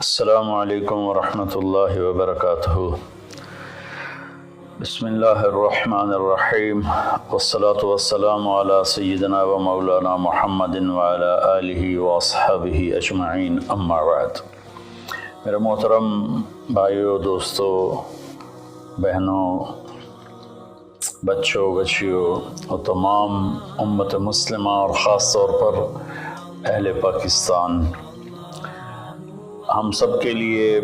السلام علیکم ورحمۃ اللہ وبرکاتہ۔ بسم اللہ الرحمن الرحیم، والصلاة والسلام علی سیدنا و مولانا محمد وعلی آلہ واصحابہ اجمعین، اما بعد۔ میرے محترم بھائیوں، دوستوں، بہنوں، بچوں، بچیوں اور تمام امت مسلمہ اور خاص طور پر اہل پاکستان، ہم سب کے لیے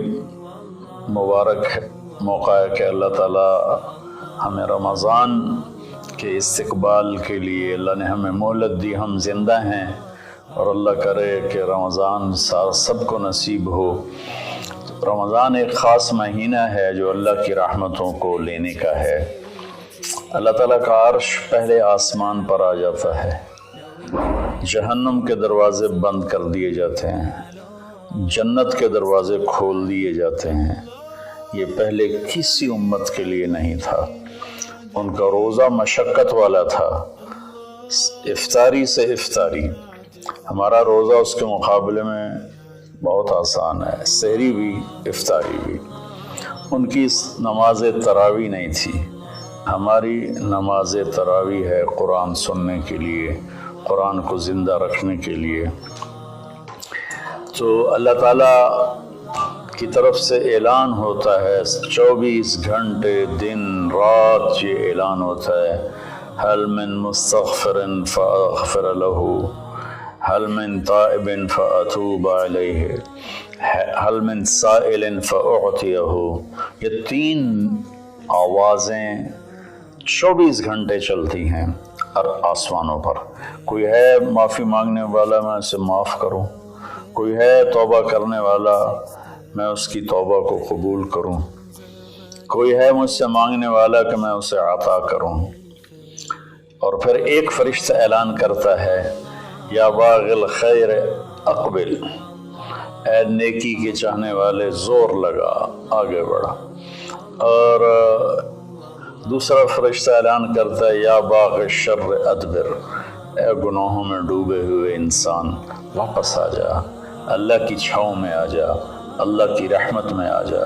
مبارک موقع ہے کہ اللہ تعالیٰ ہمیں رمضان کے استقبال کے لیے اللہ نے ہمیں مہلت دی، ہم زندہ ہیں، اور اللہ کرے کہ رمضان سب کو نصیب ہو۔ رمضان ایک خاص مہینہ ہے جو اللہ کی رحمتوں کو لینے کا ہے۔ اللہ تعالیٰ کا عرش پہلے آسمان پر آ جاتا ہے، جہنم کے دروازے بند کر دیے جاتے ہیں، جنت کے دروازے کھول دیے جاتے ہیں۔ یہ پہلے کسی امت کے لیے نہیں تھا۔ ان کا روزہ مشقت والا تھا، افطاری سے افطاری۔ ہمارا روزہ اس کے مقابلے میں بہت آسان ہے، سحری بھی افطاری بھی۔ ان کی نماز تراویح نہیں تھی، ہماری نماز تراویح ہے قرآن سننے کے لیے، قرآن کو زندہ رکھنے کے لیے۔ تو اللہ تعالیٰ کی طرف سے اعلان ہوتا ہے، 24 گھنٹے دن رات یہ اعلان ہوتا ہے، هل من مستغفر فاغفر له، هل من تائب فاتوب علیہ، هل من سائل فاعطیہ۔ یہ تین آوازیں 24 گھنٹے چلتی ہیں آسمانوں پر۔ کوئی ہے معافی مانگنے والا، میں اسے معاف کروں، کوئی ہے توبہ کرنے والا، میں اس کی توبہ کو قبول کروں، کوئی ہے مجھ سے مانگنے والا کہ میں اسے عطا کروں۔ اور پھر ایک فرشتہ اعلان کرتا ہے، یا باغ الخیر اقبل، اے نیکی کے چاہنے والے زور لگا، آگے بڑھا۔ اور دوسرا فرشتہ اعلان کرتا ہے، یا باغ الشر ادبر، اے گناہوں میں ڈوبے ہوئے انسان واپس آ جا، اللہ کی چھاؤں میں آ جا، اللہ کی رحمت میں آ جا،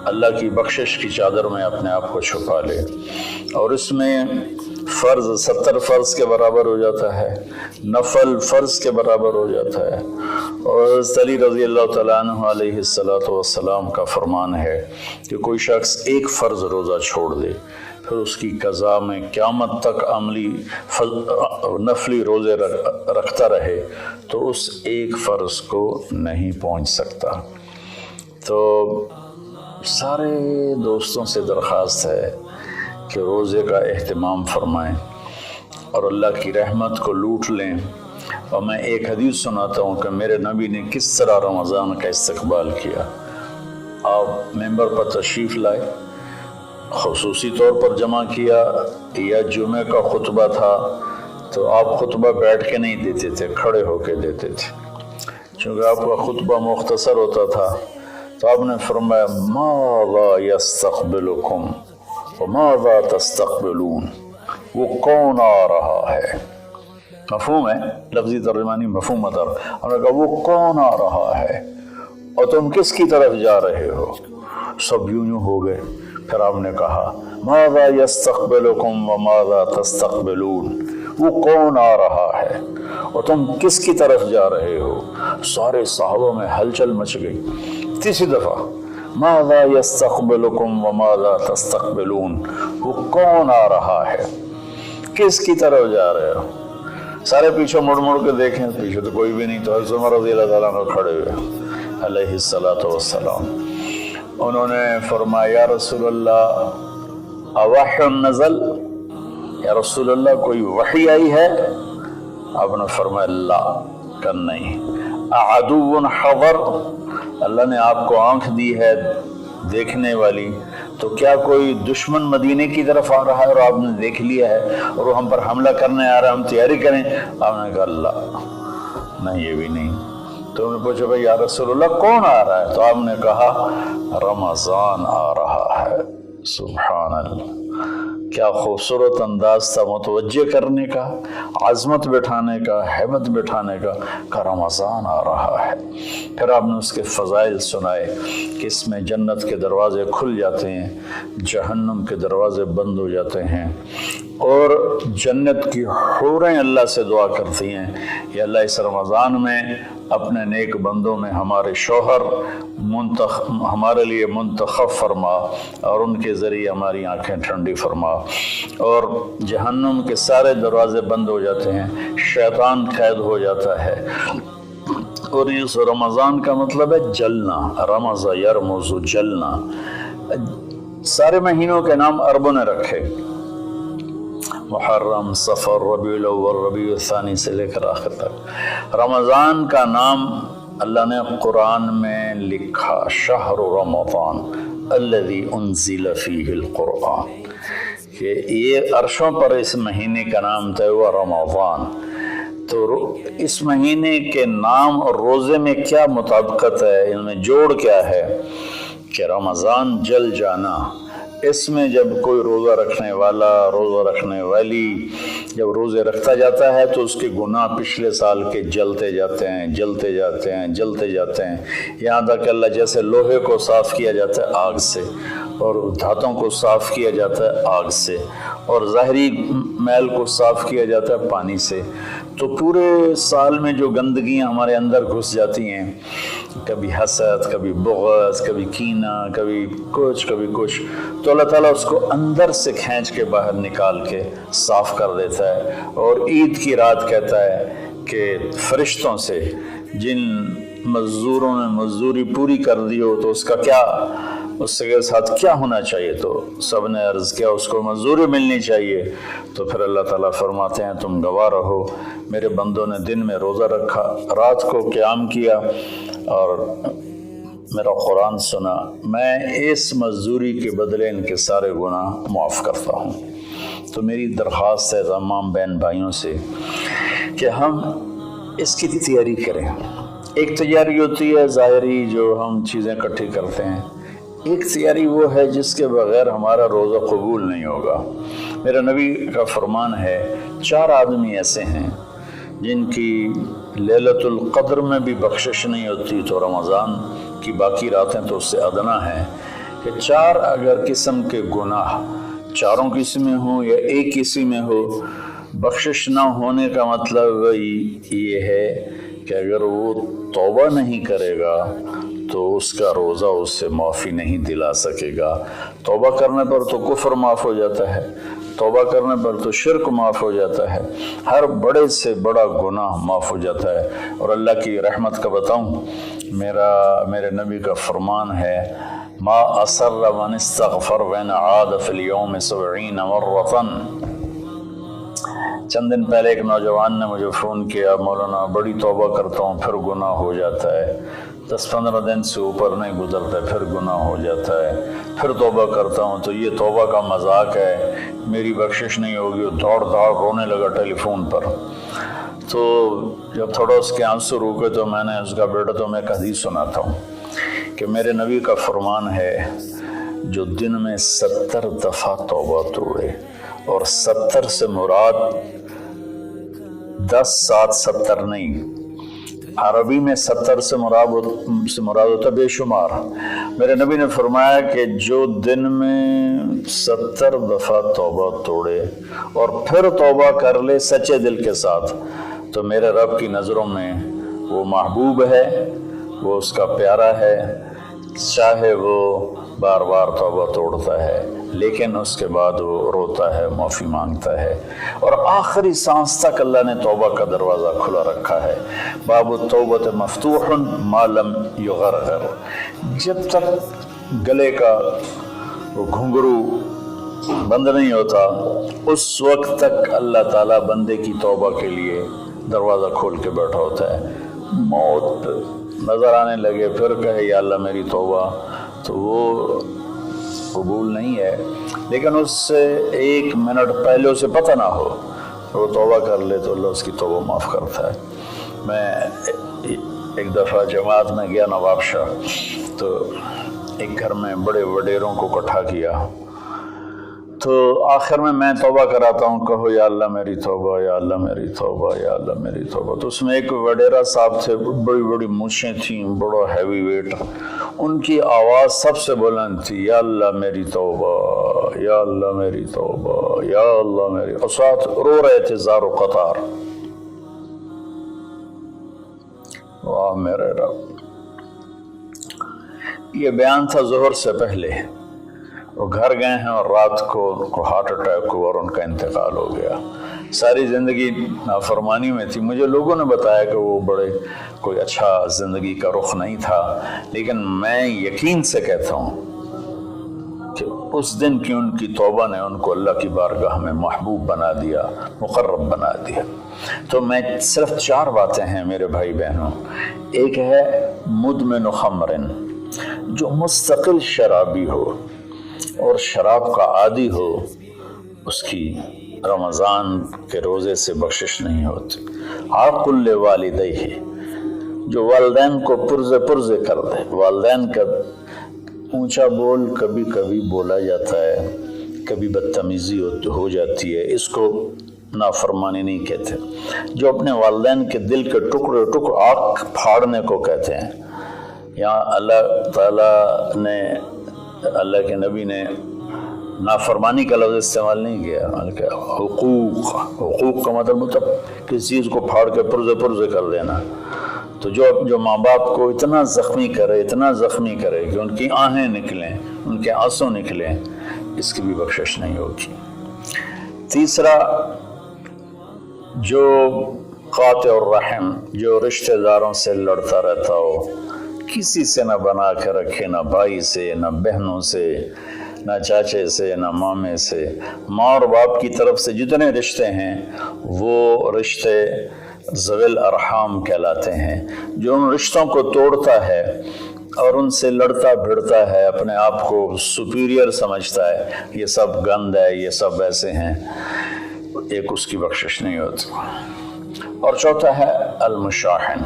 اللہ کی بخشش کی چادر میں اپنے آپ کو چھپا لے۔ اور اس میں فرض 70 فرض کے برابر ہو جاتا ہے، نفل فرض کے برابر ہو جاتا ہے۔ اور علی رضی اللہ تعالیٰ عنہ علیہ السلام کا فرمان ہے کہ کوئی شخص ایک فرض روزہ چھوڑ دے، پھر اس کی قضا میں قیامت تک عملی نفلی روزے رکھتا رہے تو اس ایک فرض کو نہیں پہنچ سکتا۔ تو سارے دوستوں سے درخواست ہے کہ روزے کا اہتمام فرمائیں اور اللہ کی رحمت کو لوٹ لیں۔ اور میں ایک حدیث سناتا ہوں کہ میرے نبی نے کس طرح رمضان کا استقبال کیا۔ آپ ممبر پر تشریف لائے، خصوصی طور پر جمع کیا، یا جمعہ کا خطبہ تھا تو آپ خطبہ بیٹھ کے نہیں دیتے تھے، کھڑے ہو کے دیتے تھے، چونکہ آپ کا خطبہ مختصر ہوتا تھا۔ تو آپ نے فرمایا، ماذا یستقبلکم وماذا تستقبلون، وہ کون آ رہا ہے؟ مفہوم ہے، لفظی ترجمانی مفہوم مطلب۔ ہم نے کہا وہ کون آ رہا ہے اور تم کس کی طرف جا رہے ہو؟ سب یوں ہو گئے۔ پھر آپ نے کہا، ماذا یستقبلکم وماذا تستقبلون، وہ کون آ رہا ہے اور تم کس کی طرف جا رہے ہو؟ سارے صحابہ میں ہلچل مچ گئی۔ تیسری دفعہ، ماذا یستقبلکم وماذا تستقبلون، وہ کون آ رہا ہے، کس کی طرف جا رہے ہو؟ سارے پیچھے مڑ مڑ کے دیکھیں، پیچھے تو کوئی بھی نہیں۔ تو حضرت عمر رضی اللہ تعالیٰ عنہ کھڑے ہوئے علیہ السلام، انہوں نے فرمایا، یا رسول اللہ اوحی نزل، یا رسول اللہ کوئی وحی آئی ہے؟ آپ نے فرمایا، لا، کہ نہیں۔ اعدو حضر، اللہ نے آپ کو آنکھ دی ہے دیکھنے والی، تو کیا کوئی دشمن مدینے کی طرف آ رہا ہے اور آپ نے دیکھ لیا ہے اور وہ ہم پر حملہ کرنے آ رہا ہے، ہم تیاری کریں؟ آپ نے کہا، اللہ، نہیں، یہ بھی نہیں۔ تو انہوں نے پوچھا، بھائی یا رسول اللہ کون آ رہا ہے؟ تو آپ نے کہا، رمضان آ رہا ہے۔ سبحان اللہ، क्या खूबसूरत अंदाज था मुतवज्जे करने का, आज़मत बिठाने का, हैबत बिठाने का रमज़ान आ रहा है। फिर आपने उसके फ़ज़ाइल सुनाए कि इसमें जन्नत के दरवाज़े खुल जाते हैं, जहन्नुम के दरवाज़े बंद हो जाते हैं, और जन्नत की हूरें अल्लाह से दुआ करती हैं कि अल्लाह इस रमज़ान में अपने नेक बंदों में हमारे शौहर हमारे लिए मुंतखब फरमा और उनके ज़रिए हमारी आंखें ठंडी फरमा। और जहन्नुम के सारे दरवाज़े बंद हो जाते हैं, शैतान कैद हो जाता है। और इस रमज़ान का मतलब है जलना, रमज़ा यरमुज़ु, जलना। सारे महीनों के नाम अरबों ने रखे, मुहर्रम, सफ़र, रबीउल अव्वल, रबीउल सानी से लेकर आखिर तक। रमज़ान का नाम अल्लाह ने कुरान में लिखा, शहर रमज़ान अल्लज़ी उन्ज़िल फ़ीहिल कुरान, कि ये अर्शों पर इस महीने का नाम तय हुआ रमज़ान। तो इस महीने के नाम और रोज़े में क्या मुताबिकत है, इनमें जोड़ क्या है कि रमज़ान जल जाना। इसमें जब कोई रोज़ा रखने वाला, रोज़ा रखने वाली जब रोज़े रखता जाता है तो उसके गुनाह पिछले साल के जलते जाते हैं, जलते जाते हैं, जलते जाते हैं, यहाँ तक अल्लाह जैसे लोहे को साफ़ किया जाता है आग से, और धातों को साफ़ किया जाता है आग से, और ज़ाहरी मैल को साफ़ किया जाता है पानी से। तो पूरे साल में जो गंदगियाँ हमारे अंदर घुस जाती हैं, कभी हसद, कभी बुग़्ज़, कभी कीना, कभी कुछ, तो अल्लाह ताला उसको अंदर से खींच के बाहर निकाल के साफ़ कर देता है। और ईद की रात कहता है कि फरिश्तों से जिन मज़दूरों ने मज़दूरी पूरी कर दी हो तो उसका क्या, उसके साथ क्या होना चाहिए, तो सब ने अर्ज़ किया उसको मज़दूरी मिलनी चाहिए। तो फिर अल्लाह ताला फरमाते हैं तुम गवाह रहो, मेरे बंदों ने दिन में रोज़ा रखा, रात को क़याम किया और मेरा कुरान सुना, मैं इस मज़दूरी के बदले इनके सारे गुनाह माफ़ करता हूँ। तो मेरी दरख्वास्त है तमाम बहन भाइयों से कि हम इसकी तैयारी करें। एक तैयारी होती है ज़ाहिरी, जो हम चीज़ें इकट्ठी करते हैं, एक तैयारी वो है जिसके बग़ैर हमारा रोज़ा कबूल नहीं होगा। मेरा नबी का फरमान है, 4 आदमी ऐसे हैं जिनकी लैलतुल क़द्र में भी बख्शिश नहीं होती, तो रमज़ान की बाकी रातें तो उससे अदना हैं, कि 4 अगर किस्म के गुनाह चारों किस्म में हो या एक किस्म में हो, बख्शिश ना होने का मतलब ये है कि अगर वो तौबा नहीं करेगा तो उसका रोज़ा उससे माफ़ी नहीं दिला सकेगा। तौबा करने पर तो कुफ्र माफ़ हो जाता है, तौबा करने पर तो शिर्क माफ़ हो जाता है, हर बड़े से बड़ा गुनाह माफ़ हो जाता है। और अल्लाह की रहमत का बताऊं, मेरे नबी का फरमान है, मा असर्र मन इस्तग़फ़र व इन आद फ़िल यौम 70 मर्रतन। चंद दिन पहले एक नौजवान ने मुझे फ़ोन किया, मौलाना बड़ी तौबा करता हूँ फिर गुनाह हो जाता है, 10-15 दिन से ऊपर नहीं गुजरता फिर गुनाह हो जाता है, फिर तौबा करता हूँ तो ये तौबा का मजाक है, मेरी बख्शिश नहीं होगी। दौड़ रोने लगा टेलीफोन पर। तो जब थोड़ा उसके आंसू रुके तो मैंने उसका बेटा तो मैं एक हदीस सुनाता हूँ कि मेरे नबी का फरमान है, जो दिन में 70 दफ़ा तौबा तोड़े, और 70 से मुराद 10, 7, 70 नहीं, अरबी में 70 से मुराद होता बेशुमार। मेरे नबी ने फरमाया कि जो दिन में 70 दफ़ा तौबा तोड़े और फिर तौबा कर ले सच्चे दिल के साथ, तो मेरे रब की नज़रों में वो महबूब है, वो उसका प्यारा है, चाहे वो बार बार तौबा तोड़ता है लेकिन उसके बाद वो रोता है, माफ़ी मांगता है, और आखिरी सांस तक अल्लाह ने तौबा का दरवाज़ा खुला रखा है। बाबु तौबत मफ्तूहुन मा लम युगरगर, जब तक गले का वो घुंघरू बंद नहीं होता उस वक्त तक अल्लाह ताला बंदे की तौबा के लिए दरवाज़ा खोल के बैठा होता है। मौत नज़र आने लगे फिर कहे या अल्लाह मेरी तौबा, तो वो कबूल नहीं है, लेकिन उससे 1 मिनट पहले उसे पता ना हो वो तौबा कर ले तो अल्लाह उसकी तौबा माफ़ करता है। मैं एक दफ़ा जमात में गया नवाबशाह, तो एक घर में बड़े वडेरों को इकट्ठा किया, تو آخر میں توبہ کراتا ہوں، کہو یا اللہ میری توبہ، یا اللہ میری توبہ، یا اللہ میری توبہ۔ تو اس میں ایک وڈیرا صاحب تھے، بڑی بڑی مونچھیں تھیں، بڑا ہیوی ویٹ، ان کی آواز سب سے بلند تھی، یا اللہ میری توبہ، یا اللہ میری توبہ، یا اللہ میری، اور ساتھ رو رہے تھے زار و قطار۔ واہ میرے رب! یہ بیان تھا ظہر سے پہلے۔ وہ گھر گئے ہیں اور رات کو ان کو ہارٹ اٹیک ہوا اور ان کا انتقال ہو گیا۔ ساری زندگی نافرمانی میں تھی۔ مجھے لوگوں نے بتایا کہ وہ بڑے کوئی اچھا زندگی کا رخ نہیں تھا، لیکن میں یقین سے کہتا ہوں کہ اس دن کی ان کی توبہ نے ان کو اللہ کی بارگاہ میں محبوب بنا دیا، مقرب بنا دیا۔ تو میں صرف 4 باتیں ہیں میرے بھائی بہنوں۔ ایک ہے مدمن خمرن، جو مستقل شرابی ہو اور شراب کا عادی ہو، اس کی رمضان کے روزے سے بخشش نہیں ہوتی۔ عاقل لوالدیہ، جو والدین کو پرزے کر دے۔ والدین کا اونچا بول کبھی کبھی بولا جاتا ہے، کبھی بدتمیزی ہو جاتی ہے، اس کو نافرمانی نہیں کہتے۔ جو اپنے والدین کے دل کے ٹکڑے آنکھ پھاڑنے کو کہتے ہیں۔ یہاں اللہ تعالیٰ نے، اللہ کے نبی نے نافرمانی کا لفظ استعمال نہیں کیا، بلکہ حقوق کا مطلب کسی چیز کو پھاڑ کے پرزے کر دینا۔ تو جو ماں باپ کو اتنا زخمی کرے کہ ان کی آہیں نکلیں، ان کے آنسو نکلیں، اس کی بھی بخشش نہیں ہوگی۔ تیسرا، جو قاطع الرحم، جو رشتہ داروں سے لڑتا رہتا ہو، کسی سے نہ بنا کے رکھے، نہ بھائی سے، نہ بہنوں سے، نہ چاچے سے، نہ مامے سے۔ ماں اور باپ کی طرف سے جتنے رشتے ہیں وہ رشتے ذوی الارحام کہلاتے ہیں۔ جو ان رشتوں کو توڑتا ہے اور ان سے لڑتا بھڑتا ہے، اپنے آپ کو سپیریئر سمجھتا ہے، یہ سب گند ہے، یہ سب ایسے ہیں، ایک اس کی بخشش نہیں ہوتی۔ اور چوتھا ہے المشاحن،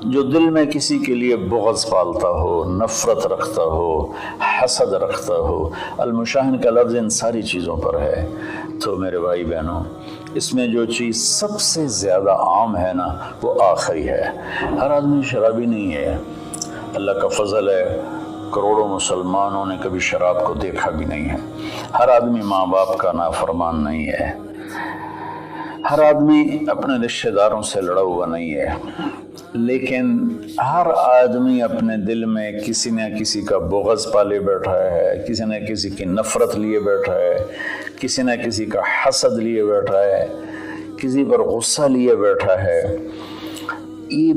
جو دل میں کسی کے لیے بغض پالتا ہو، نفرت رکھتا ہو، حسد رکھتا ہو۔ المشاحن کا لفظ ان ساری چیزوں پر ہے۔ تو میرے بھائی بہنوں، اس میں جو چیز سب سے زیادہ عام ہے نا، وہ آخری ہے۔ ہر آدمی شرابی نہیں ہے۔ اللہ کا فضل ہے، کروڑوں مسلمانوں نے کبھی شراب کو دیکھا بھی نہیں ہے۔ ہر آدمی ماں باپ کا نافرمان نہیں ہے۔ ہر آدمی اپنے رشتہ داروں سے لڑا ہوا نہیں ہے، لیکن ہر آدمی اپنے دل میں کسی نہ کسی کا بغض پالے بیٹھا ہے، کسی نہ کسی کی نفرت لیے بیٹھا ہے، کسی نہ کسی کا حسد لیے بیٹھا ہے، کسی پر غصہ لیے بیٹھا ہے۔ یہ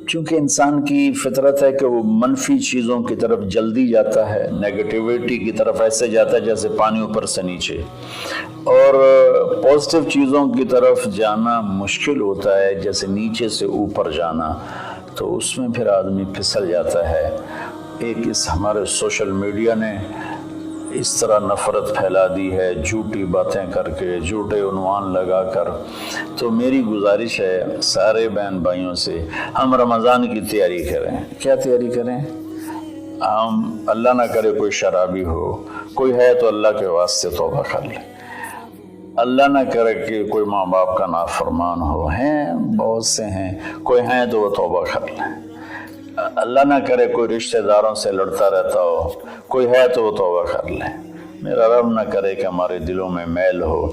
چونکہ انسان کی فطرت ہے کہ وہ منفی چیزوں کی طرف جلدی جاتا ہے، نیگیٹیویٹی کی طرف ایسے جاتا ہے جیسے پانی اوپر سے نیچے، اور پازیٹیو چیزوں کی طرف جانا مشکل ہوتا ہے جیسے نیچے سے اوپر جانا۔ تو اس میں پھر آدمی پھسل جاتا ہے۔ اس ہمارے سوشل میڈیا نے اس طرح نفرت پھیلا دی ہے، جھوٹی باتیں کر کے، جھوٹے عنوان لگا کر۔ تو میری گزارش ہے سارے بہن بھائیوں سے، ہم رمضان کی تیاری کریں۔ کیا تیاری کریں؟ ہم اللہ نہ کرے کوئی شرابی ہو، کوئی ہے تو اللہ کے واسطے توبہ کر لے۔ اللہ نہ کرے کہ کوئی ماں باپ کا نافرمان ہو، ہیں بہت سے ہیں، کوئی ہیں تو وہ توبہ کر لیں۔ اللہ نہ کرے کوئی رشتہ داروں سے لڑتا رہتا ہو، کوئی ہے تو وہ توبہ کر لیں۔ میرا رب نہ کرے کہ ہمارے دلوں میں میل ہو،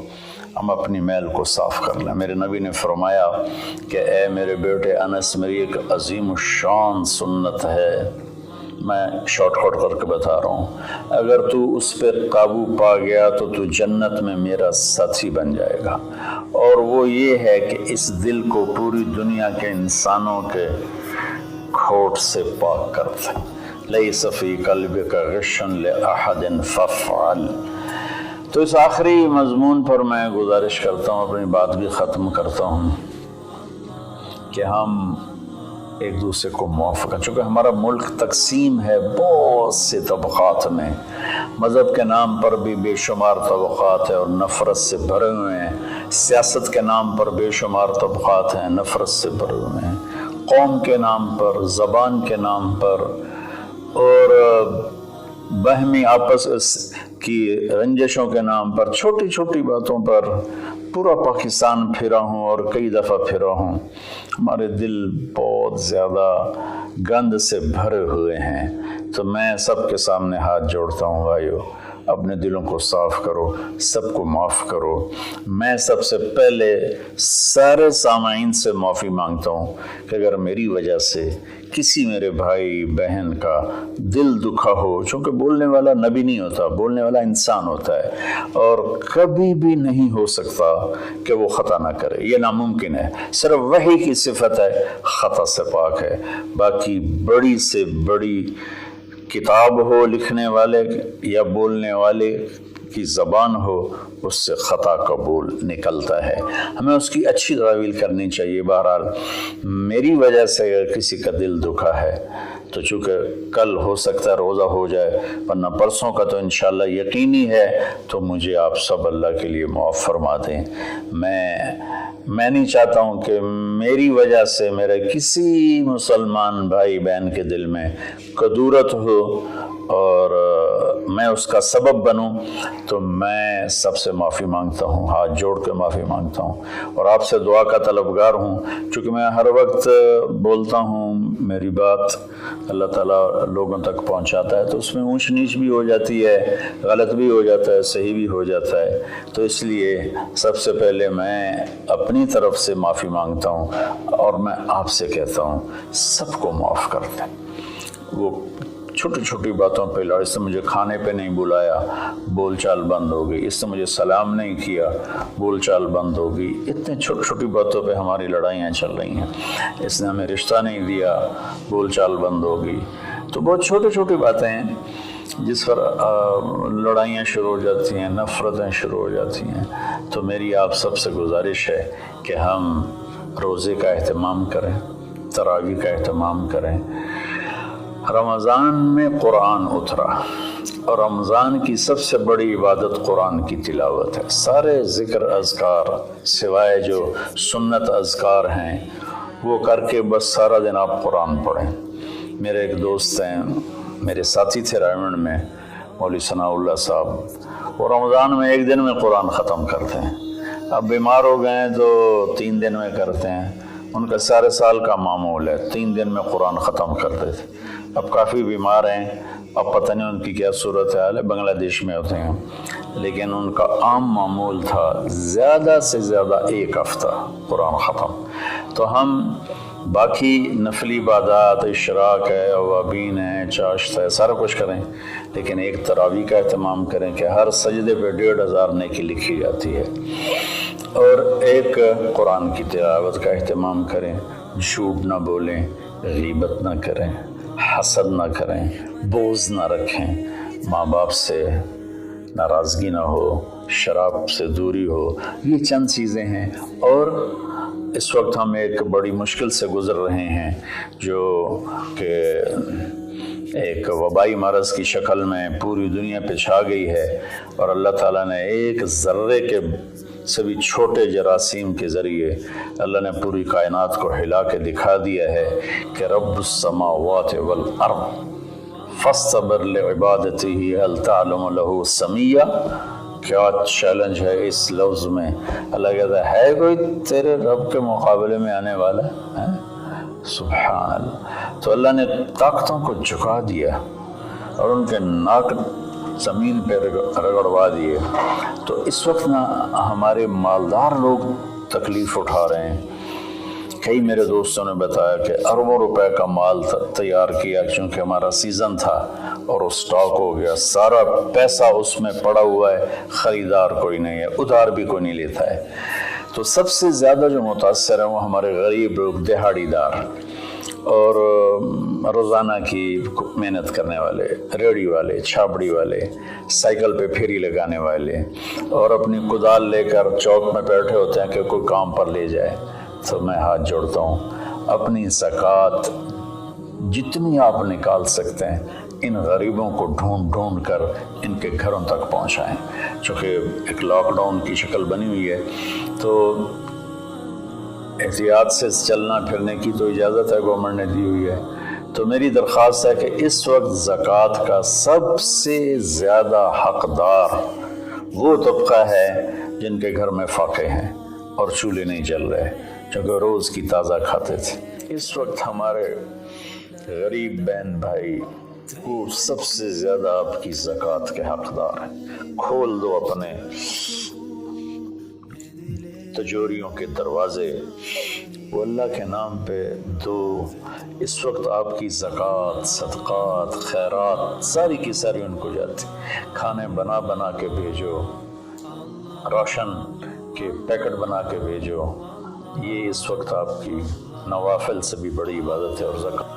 ہم اپنی میل کو صاف کر لیں۔ میرے نبی نے فرمایا کہ اے میرے بیٹے انس، میری ایک عظیم الشان سنت ہے، میں شارٹ کٹ کر کے بتا رہا ہوں، اگر تو اس پر قابو پا گیا تو تو جنت میں میرا ساتھی بن جائے گا۔ اور وہ یہ ہے کہ اس دل کو پوری دنیا کے انسانوں کے کھوٹ سے پاک کر دے۔ لیس فی قلبک غش لأحد فافعل۔ تو اس آخری مضمون پر میں گزارش کرتا ہوں، اپنی بات بھی ختم کرتا ہوں، کہ ہم ایک دوسرے کو معاف کریں۔ چونکہ ہمارا ملک تقسیم ہے بہت سے طبقات میں، مذہب کے نام پر بھی بے شمار طبقات ہیں اور نفرت سے بھرے ہوئے ہیں، سیاست کے نام پر بے شمار طبقات ہیں، نفرت سے بھرے ہوئے ہیں، قوم کے نام پر، زبان کے نام پر، اور बहमी आपस की रंजिशों के नाम पर छोटी छोटी बातों पर पूरा पाकिस्तान फिरा हूँ और कई दफ़ा फिरा हूँ। हमारे दिल बहुत ज़्यादा गंद से भरे हुए हैं। तो मैं सबके सामने हाथ जोड़ता हूँ, भाइयों अपने दिलों को साफ़ करो, सबको माफ़ करो। मैं सबसे पहले सारे सामाईन से माफ़ी मांगता हूँ कि अगर मेरी वजह से किसी मेरे भाई बहन का दिल दुखा हो, चूँकि बोलने वाला नबी नहीं होता, बोलने वाला इंसान होता है और कभी भी नहीं हो सकता कि वो ख़ता ना करे, ये नामुमकिन है। सिर्फ वही की सिफत है, ख़ता से पाक है। बाकी बड़ी से बड़ी किताब हो लिखने वाले या बोलने वाले की ज़बान हो, उससे ख़ता कबूल निकलता है। हमें उसकी अच्छी तावील करनी चाहिए। बहरहाल मेरी वजह से अगर किसी का दिल दुखा है तो चूँकि कल हो सकता है रोज़ा हो जाए, वरना परसों का तो इंशाअल्लाह यकीनी है, तो मुझे आप सब अल्लाह के लिए माफ़ फरमा दें। मैं नहीं चाहता हूँ कि मेरी वजह से मेरे किसी मुसलमान भाई बहन के दिल में कदूरत हो और मैं उसका सबब बनूं। तो मैं सबसे माफ़ी मांगता हूँ, हाथ जोड़ के माफ़ी मांगता हूँ और आपसे दुआ का तलबगार हूँ। चूँकि मैं हर वक्त बोलता हूँ, मेरी बात अल्लाह ताला लोगों तक पहुँचाता है, तो उसमें ऊंच नीच भी हो जाती है, गलत भी हो जाता है, सही भी हो जाता है। तो इसलिए सबसे पहले मैं अपनी तरफ से माफ़ी मांगता हूँ और मैं आपसे कहता हूँ सबको माफ़ कर दें। वो छोटी छोटी बातों पे लड़, इससे मुझे खाने पे नहीं बुलाया, बोल चाल बंद हो गई, इससे मुझे सलाम नहीं किया, बोल चाल बंद हो गई। इतने छोटी छोटी बातों पे हमारी लड़ाइयाँ चल रही हैं। इसने हमें रिश्ता नहीं दिया, बोल चाल बंद हो गई। तो बहुत छोटी छोटी बातें हैं जिस पर लड़ाइयाँ शुरू हो जाती हैं, नफ़रतें शुरू हो जाती हैं। तो मेरी आप सबसे गुजारिश है कि हम रोज़े का एहतमाम करें, तरावी का एहतमाम करें। रमज़ान में कुरान उतरा और रमज़ान की सबसे बड़ी इबादत कुरान की तिलावत है। सारे ज़िक्र अज़कार सिवाय जो सुन्नत अज़कार हैं वो करके बस सारा दिन आप कुरान पढ़ें। मेरे एक दोस्त हैं, मेरे साथी थे रायमंड में, मौलवी सनाउल्लाह साहब, वो रमज़ान में एक दिन में कुरान ख़त्म करते हैं। अब बीमार हो गए हैं तो 3 दिन में करते हैं। उनका सारे साल का मामूल है, 3 दिन में कुरान ख़त्म करते थे। अब काफ़ी बीमार हैं, अब पता नहीं उनकी क्या सूरत हाल है, बांग्लादेश में होते हैं, लेकिन उनका आम मामूल था ज़्यादा से ज़्यादा 1 हफ़्ता कुरान ख़त्म। तो हम बाकी नफली इबादत, इशराक है, अवाबीन है, चाश्त है, सारा कुछ करें, लेकिन एक तरावी का एहतमाम करें कि हर सजदे पे 1500 नेकी लिखी जाती है। और एक कुरान की तिलावत का एहतमाम करें, झूठ ना बोलें, गीबत ना करें, हसद ना करें, बोझ ना रखें, माँ बाप से नाराज़गी ना हो, शराब से दूरी हो। ये चंद चीज़ें हैं। और इस वक्त हम एक बड़ी मुश्किल से गुज़र रहे हैं जो कि एक वबाई मरज़ की शक्ल में पूरी दुनिया पे छा गई है। और अल्लाह ताला ने एक ज़र्रे के सभी छोटे जरासीम के ज़रिए अल्लाह ने पूरी कायनात को हिला के दिखा दिया है कि रब्बुस समावाति वल अर्द फस्तबिर लिइबादतिही हल तअलमु लहू समिया। क्या चैलेंज है इस लफ्ज़ में। अल्लाह कहता है कोई तेरे रब के मुकाबले में आने वाला है? सुभान अल्लाह। तो अल्लाह ने ताकतों को झुका दिया और उनके नाक ज़मीन पे रगड़वा दिए। तो इस वक्त ना हमारे मालदार लोग तकलीफ़ उठा रहे हैं। कई मेरे दोस्तों ने बताया कि अरबों रुपए का माल तैयार किया क्योंकि हमारा सीज़न था और वो स्टॉक हो गया, सारा पैसा उसमें पड़ा हुआ है, ख़रीदार कोई नहीं है, उधार भी कोई नहीं लेता है। तो सबसे ज़्यादा जो मुतासर है वो हमारे गरीब लोग, दिहाड़ीदार और रोज़ाना की मेहनत करने वाले, रेड़ी वाले, छाबड़ी वाले, साइकिल पे फेरी लगाने वाले और अपनी कुदाल लेकर चौक में बैठे होते हैं कि कोई काम पर ले जाए। तो मैं हाथ जोड़ता हूँ, अपनी ज़कात जितनी आप निकाल सकते हैं इन गरीबों को ढूंढ ढूंढ कर इनके घरों तक पहुँचाएँ। चूँकि एक लॉकडाउन की शक्ल बनी हुई है तो एहतियात से चलना फिरने की तो इजाज़त है, गवर्नमेंट ने दी हुई है, تو میری درخواست ہے کہ اس وقت زکوٰۃ کا سب سے زیادہ حقدار وہ طبقہ ہے جن کے گھر میں فاقے ہیں اور چولہے نہیں جل رہے، چونکہ روز کی تازہ کھاتے تھے۔ اس وقت ہمارے غریب بہن بھائی وہ سب سے زیادہ آپ کی زکوٰۃ کے حقدار ہیں۔ کھول دو اپنے تجوریوں کے دروازے، وہ اللہ کے نام پہ دو۔ اس وقت آپ کی زکوٰۃ، صدقات، خیرات ساری کی ساری ان کو جاتی، کھانے بنا بنا کے بھیجو، راشن کے پیکٹ بنا کے بھیجو۔ یہ اس وقت آپ کی نوافل سے بھی بڑی عبادت ہے اور زکوٰۃ